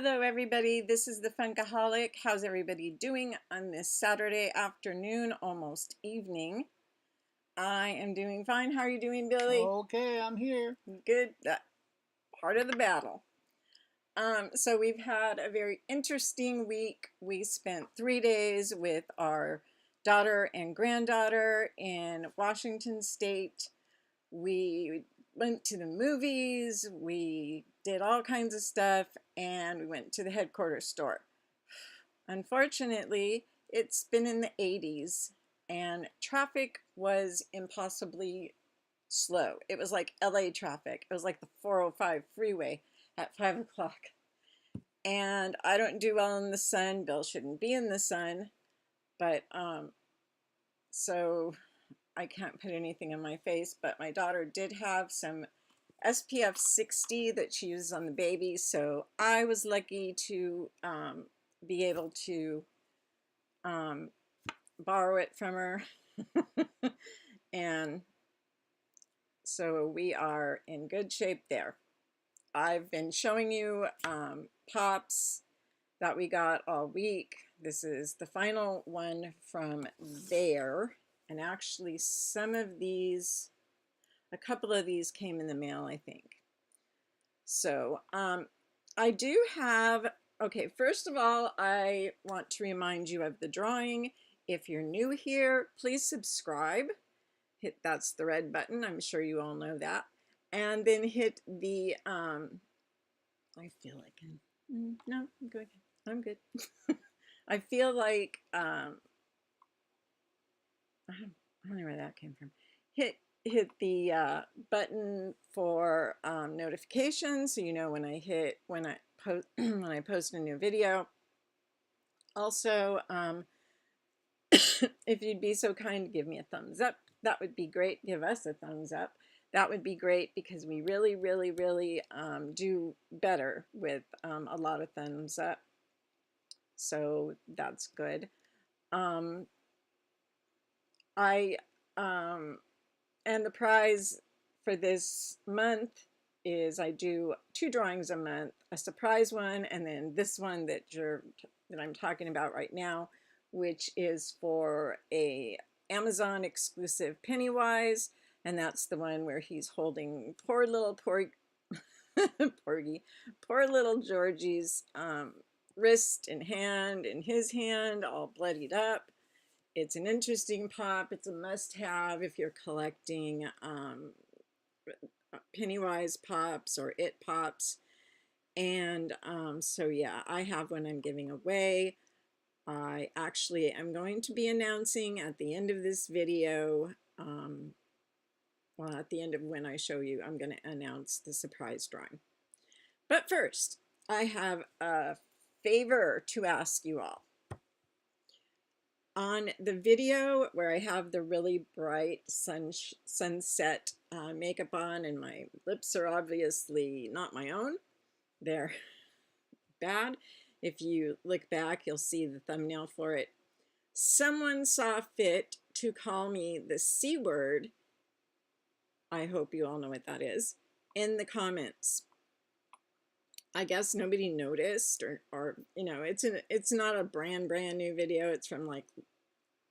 Hello everybody, this is the Funkaholic. How's everybody doing on this Saturday afternoon, almost evening? I am doing fine. How are you doing, Billy? Okay, I'm here. Good. That part of the battle. So we've had a very interesting week. We spent 3 days with our daughter and granddaughter in Washington State. We went to the movies, we did all kinds of stuff, and we went to the headquarters store. Unfortunately, it's been in the 80s and traffic was impossibly slow. It was like LA traffic. It was like the 405 freeway at 5 o'clock. And I don't do well in the sun. Bill shouldn't be in the sun. But so I can't put anything in my face. But my daughter did have some SPF 60 that she uses on the baby. So I was lucky to be able to borrow it from her. And so we are in good shape there. I've been showing you pops that we got all week. This is the final one from there. And actually some of these, a couple of these came in the mail, I think. So I do have, okay, first of all, I want to remind you of the drawing. If you're new here, please subscribe. That's the red button. I'm sure you all know that. And then hit the, I feel like, no, I'm good. I'm good. I feel like, I don't know where that came from. Hit the button for notifications, so you know when I post when I post a new video. Also, if you'd be so kind to give me a thumbs up, that would be great. Give us a thumbs up. That would be great because we really, really, really do better with a lot of thumbs up. So that's good. And the prize for this month is I do 2 drawings a month, a surprise one, and then this one that I'm talking about right now, which is for a Amazon exclusive Pennywise, and that's the one where he's holding poor little Porgy, poor little Georgie's wrist and hand and his hand all bloodied up. It's an interesting pop. It's a must-have if you're collecting Pennywise pops or It pops. And so yeah, I have one I'm giving away. I actually am going to be announcing at the end of this video, well, at the end of when I show you, I'm going to announce the surprise drawing. But first, I have a favor to ask you all. On the video where I have the really bright sunset makeup on and my lips are obviously not my own, they're bad. If you look back, you'll see the thumbnail for it. Someone saw fit to call me the C word, I hope you all know what that is, in the comments. I guess nobody noticed, or you know, it's not a brand new video. It's from like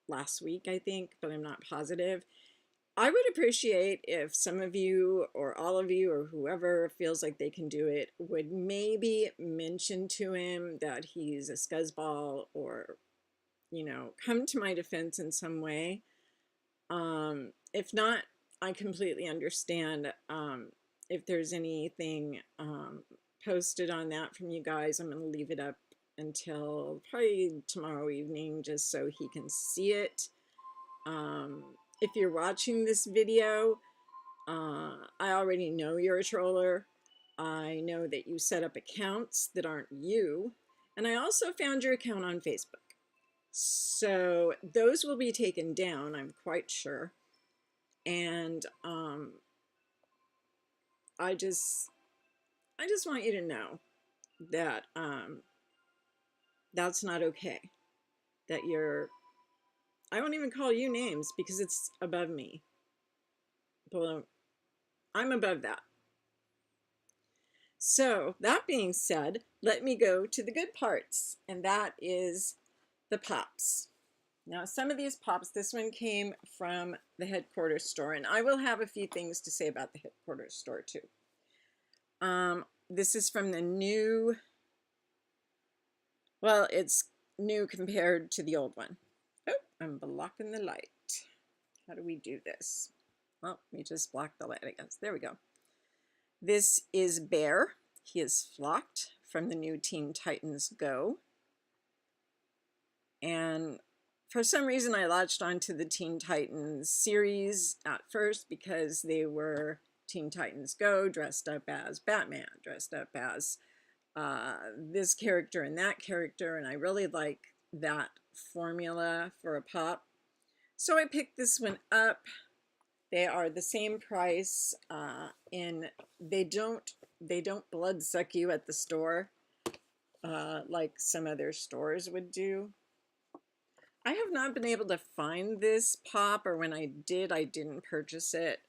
last week, I think, but I'm not positive. I would appreciate if some of you or all of you or whoever feels like they can do it would maybe mention to him that he's a scuzzball, or you know, come to my defense in some way. If not, I completely understand. If there's anything posted on that from you guys, I'm going to leave it up until probably tomorrow evening just so he can see it. If you're watching this video, I already know you're a troller. I know that you set up accounts that aren't you, and I also found your account on Facebook. So those will be taken down, I'm quite sure. And I just want you to know that that's not okay. That I won't even call you names because it's above me. But I'm above that. So that being said, let me go to the good parts, and that is the pops. Now, some of these pops, this one came from the headquarters store, and I will have a few things to say about the headquarters store too. This is from the new, well, it's new compared to the old one. Oh, I'm blocking the light. How do we do this? Well, we just blocked the light, I guess. There we go. This is Bear. He is flocked from the new Teen Titans Go. And for some reason, I latched onto the Teen Titans series at first because they were Teen Titans Go, dressed up as Batman, dressed up as this character and that character, and I really like that formula for a pop. So I picked this one up. They are the same price, and they don't blood suck you at the store like some other stores would do. I have not been able to find this pop, or when I did, I didn't purchase it.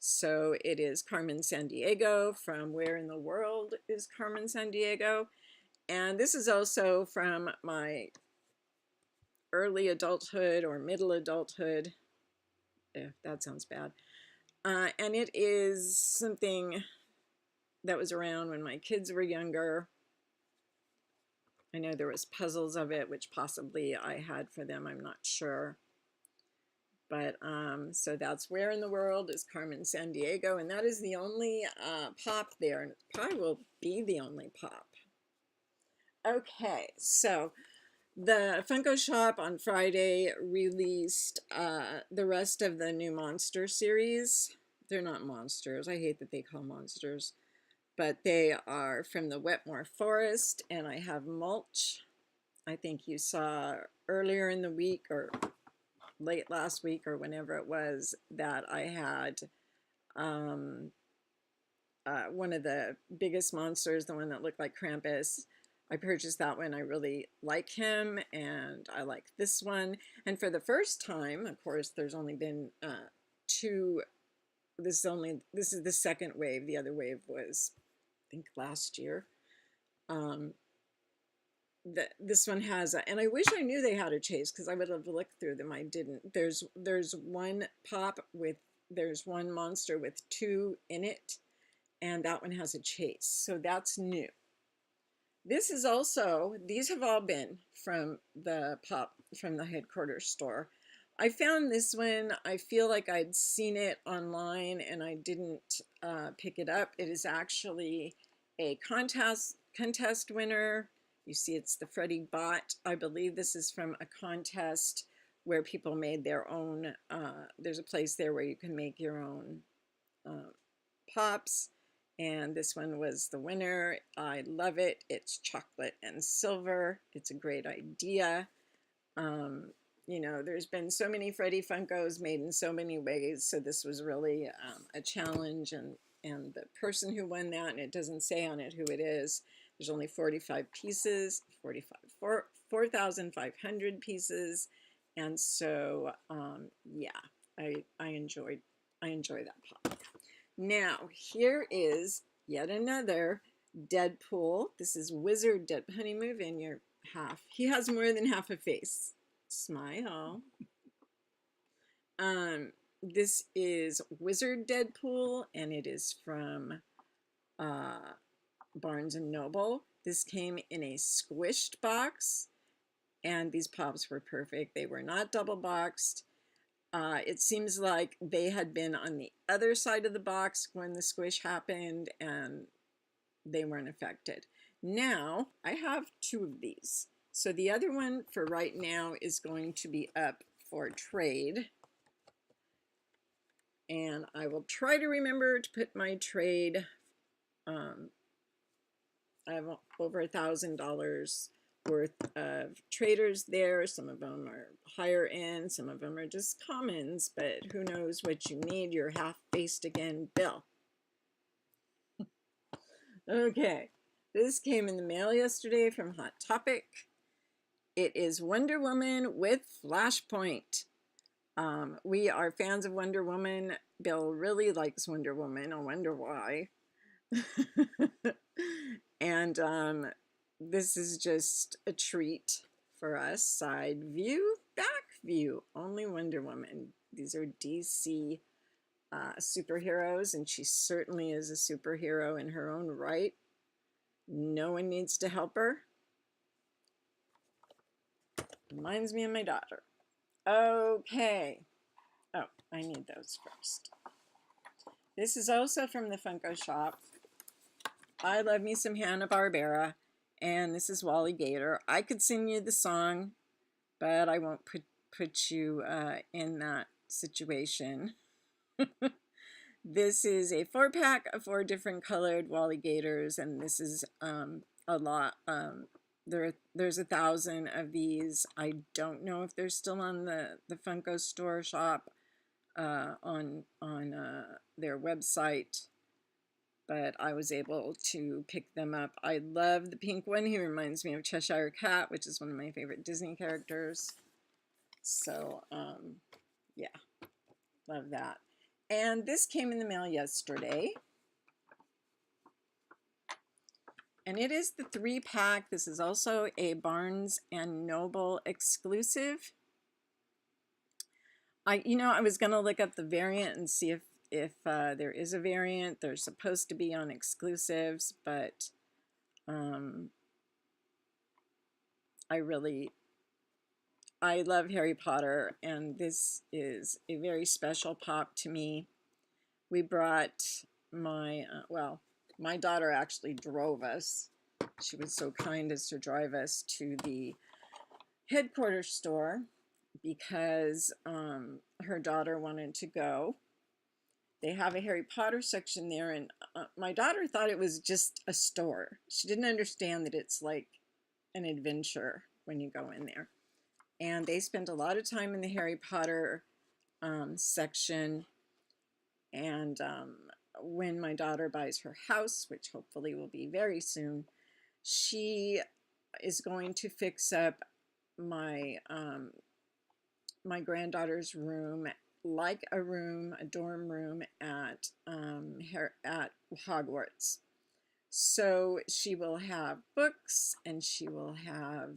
So it is Carmen Sandiego from Where in the World is Carmen Sandiego? And this is also from my early adulthood or middle adulthood. That sounds bad. And it is something that was around when my kids were younger. I know there was puzzles of it, which possibly I had for them, I'm not sure. But so that's Where in the World is Carmen Sandiego, and that is the only pop there, and it probably will be the only pop. Okay, so the Funko Shop on Friday released the rest of the new Monster series. They're not monsters. I hate that they call monsters. But they are from the Wetmore Forest, and I have Mulch. I think you saw earlier in the week or late last week or whenever it was that I had one of the biggest monsters, the one that looked like Krampus. I purchased that one. I really like him, and I like this one. And for the first time, of course, there's only been two. This is the second wave. The other wave was, I think, last year. This one has and I wish I knew they had a chase because I would have looked through them. I didn't. There's one pop with there's one monster with two in it, and that one has a chase. So that's new. This is also, these have all been from the headquarters store. I found this one. I feel like I'd seen it online and I didn't pick it up. It is actually a contest winner. You see it's the Freddy Bot. I believe this is from a contest where people made their own, there's a place there where you can make your own pops. And this one was the winner. I love it. It's chocolate and silver. It's a great idea. You know, there's been so many Freddy Funkos made in so many ways, so this was really a challenge. And the person who won that, and it doesn't say on it who it is, there's only 45 pieces, 4,500 pieces, and so yeah, I enjoy that pop. Now, here is yet another Deadpool. This is Wizard Deadpool. Honey, move in your half. He has more than half a face. Smile. This is Wizard Deadpool, and it is from Barnes & Noble. This came in a squished box, and these pops were perfect. They were not double boxed. It seems like they had been on the other side of the box when the squish happened and they weren't affected. Now, I have two of these. So the other one for right now is going to be up for trade. And I will try to remember to put my trade. I have over $1,000 worth of traders there. Some of them are higher end, some of them are just commons, but who knows what you need. You're half-faced again, Bill. Okay, this came in the mail yesterday from Hot Topic. It is Wonder Woman with Flashpoint. We are fans of Wonder Woman. Bill really likes Wonder Woman. I wonder why. And this is just a treat for us. Side view, back view, only Wonder Woman. These are DC superheroes, and she certainly is a superhero in her own right. No one needs to help her. Reminds me of my daughter. Okay. Oh, I need those first. This is also from the Funko shop. I love me some Hanna-Barbera, and this is Wally Gator. I could sing you the song, but I won't put you in that situation. This is a 4-pack of 4 different colored Wally Gators, and this is a lot. There's 1,000 of these. I don't know if they're still on the Funko Store shop on their website, but I was able to pick them up. I love the pink one. He reminds me of Cheshire Cat, which is one of my favorite Disney characters. So, yeah, love that. And this came in the mail yesterday. And it is the 3-pack. This is also a Barnes & Noble exclusive. I was going to look up the variant and see if there is a variant. They're supposed to be on exclusives, but I love Harry Potter, and this is a very special pop to me. We brought my daughter actually drove us. She was so kind as to drive us to the headquarters store because her daughter wanted to go. They have a Harry Potter section there, and my daughter thought it was just a store. She didn't understand that it's like an adventure when you go in there. And they spent a lot of time in the Harry Potter section. And when my daughter buys her house, which hopefully will be very soon, she is going to fix up my my granddaughter's room like a dorm room at Hogwarts. So she will have books, and she will have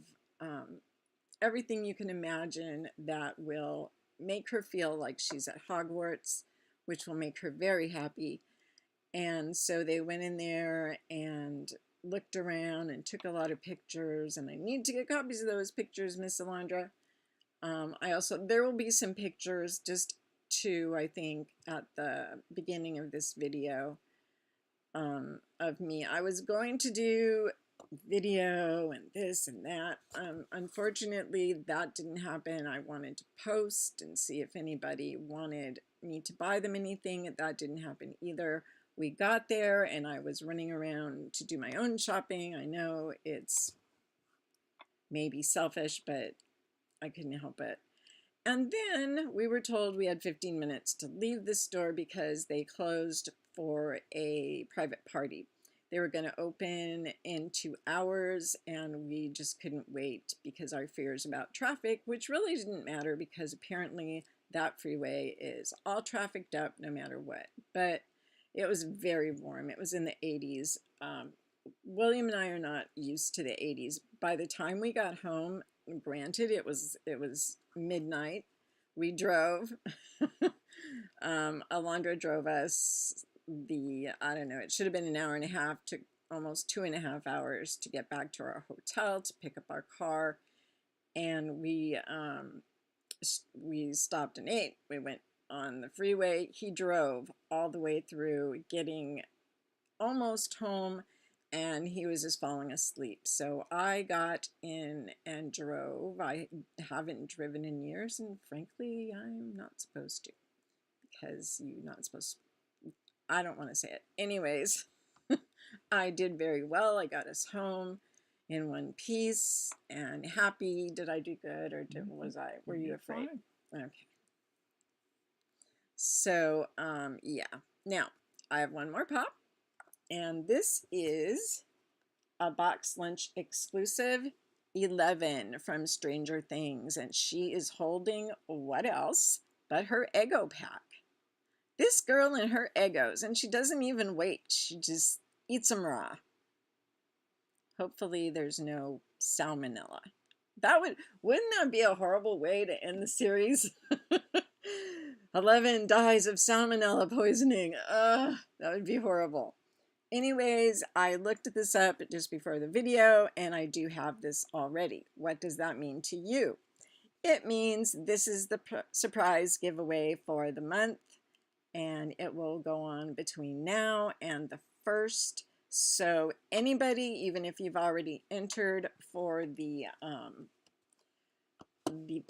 everything you can imagine that will make her feel like she's at Hogwarts, which will make her very happy. And so they went in there and looked around and took a lot of pictures, and I need to get copies of those pictures, Miss Alondra. There will be some pictures, just 2, I think, at the beginning of this video of me. I was going to do video and this and that. Unfortunately, that didn't happen. I wanted to post and see if anybody wanted me to buy them anything. That didn't happen either. We got there, and I was running around to do my own shopping. I know it's maybe selfish, but I couldn't help it. And then we were told we had 15 minutes to leave the store because they closed for a private party. They were going to open in 2 hours, and we just couldn't wait because our fears about traffic, which really didn't matter because apparently that freeway is all trafficked up no matter what. But it was very warm. It was in the 80s. William and I are not used to the 80s. By the time we got home, granted, it was midnight. We drove. Alondra drove us I don't know, it should have been an hour and a half, took almost 2.5 hours to get back to our hotel to pick up our car. And we stopped and ate. We went on the freeway. He drove all the way through, getting almost home, and he was just falling asleep. So I got in and drove. I haven't driven in years, and frankly, I'm not supposed to, because you're not supposed to. I don't want to say it. Anyways, I did very well. I got us home in one piece and happy. Did I do good, or were you afraid? Fine. Okay. So, yeah. Now, I have one more pop, and this is a box lunch exclusive, 11 from Stranger Things, and she is holding what else but her Eggo pack. This girl and her Eggos, and she doesn't even wait. She just eats them raw. Hopefully there's no salmonella. Wouldn't that be a horrible way to end the series? 11 dies of salmonella poisoning. That would be horrible. Anyways, I looked this up just before the video, and I do have this already. What does that mean to you? It means this is the surprise giveaway for the month, and it will go on between now and the 1st. So anybody, even if you've already entered for the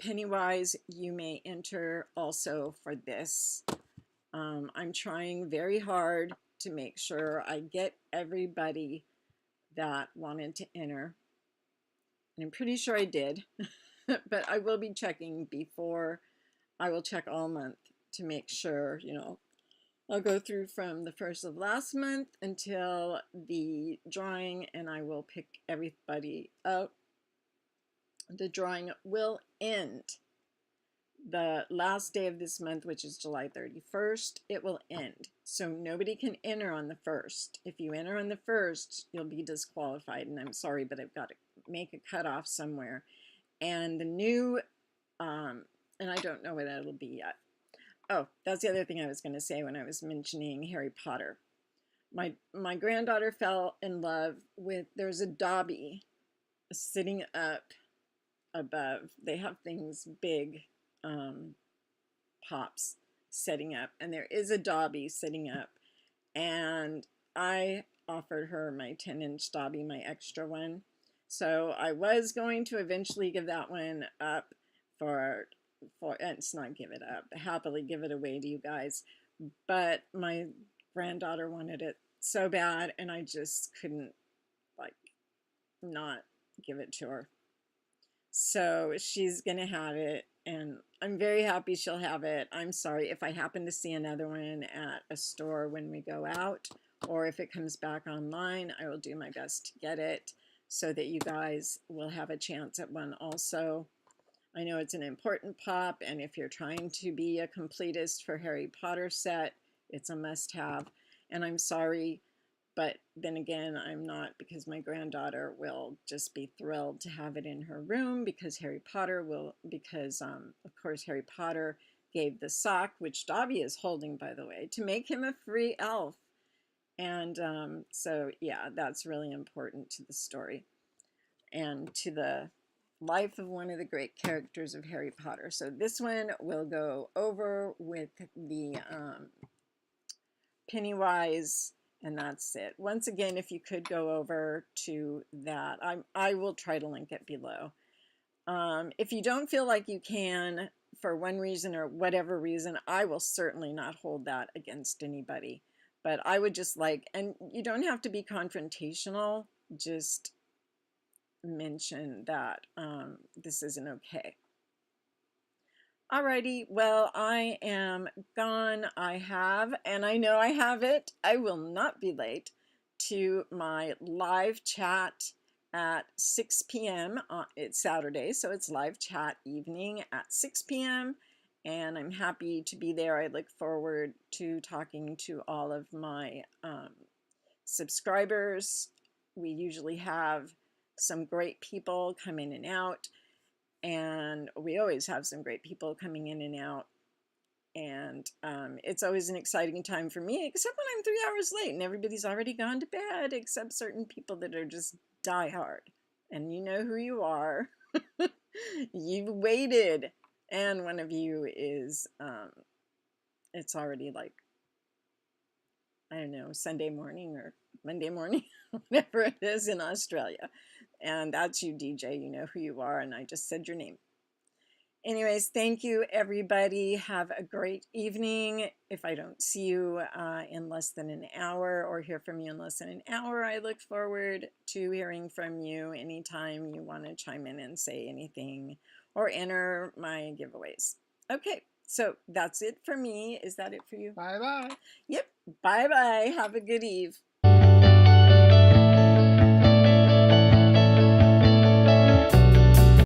Pennywise, you may enter also for this. I'm trying very hard to make sure I get everybody that wanted to enter. And I'm pretty sure I did, but I will be checking before. I will check all month to make sure, you know, I'll go through from the 1st of last month until the drawing, and I will pick everybody out. The drawing will end the last day of this month, which is July 31st. It will end. So nobody can enter on the 1st. If you enter on the 1st, you'll be disqualified. And I'm sorry, but I've got to make a cutoff somewhere. And the new, and I don't know what that'll be yet. Oh, that's the other thing I was going to say when I was mentioning Harry Potter. My granddaughter fell in love with, there's a Dobby sitting up above. They have things big, pops setting up, and there is a Dobby sitting up, and I offered her my 10-inch Dobby, my extra one. So I was going to eventually give that one up for it's not give it up, happily give it away to you guys, but my granddaughter wanted it so bad, and I just couldn't like not give it to her. So she's gonna have it, and I'm very happy she'll have it. I'm sorry if I happen to see another one at a store when we go out, or if it comes back online, I will do my best to get it so that you guys will have a chance at one also. I know it's an important pop, and if you're trying to be a completist for Harry Potter set, it's a must-have. And I'm sorry, but then again, I'm not, because my granddaughter will just be thrilled to have it in her room, because Harry Potter will, because of course Harry Potter gave the sock, which Dobby is holding, by the way, to make him a free elf. And so yeah, that's really important to the story and to the life of one of the great characters of Harry Potter. So this one will go over with the Pennywise, and that's it. Once again, if you could go over to that, I will try to link it below. If you don't feel like you can, for one reason or whatever reason, I will certainly not hold that against anybody. But I would just like, and you don't have to be confrontational, just mention that this isn't okay. Alrighty, well, I am gone. I have, and I know I have it, I will not be late to my live chat at 6 p.m. It's Saturday, so it's live chat evening at 6 p.m. and I'm happy to be there. I look forward to talking to all of my subscribers. We usually have some great people come in and out, and we always have some great people coming in and out, and it's always an exciting time for me, except when I'm 3 hours late and everybody's already gone to bed, except certain people that are just die hard, and you know who you are. You've waited, and one of you is it's already like, I don't know, Sunday morning or Monday morning, whatever it is in Australia. And that's you, DJ. You know who you are, and I just said your name. Anyways, thank you, everybody. Have a great evening. If I don't see you in less than an hour or hear from you in less than an hour, I look forward to hearing from you anytime you want to chime in and say anything or enter my giveaways. Okay, so that's it for me. Is that it for you? Bye-bye. Yep. Bye-bye. Have a good eve.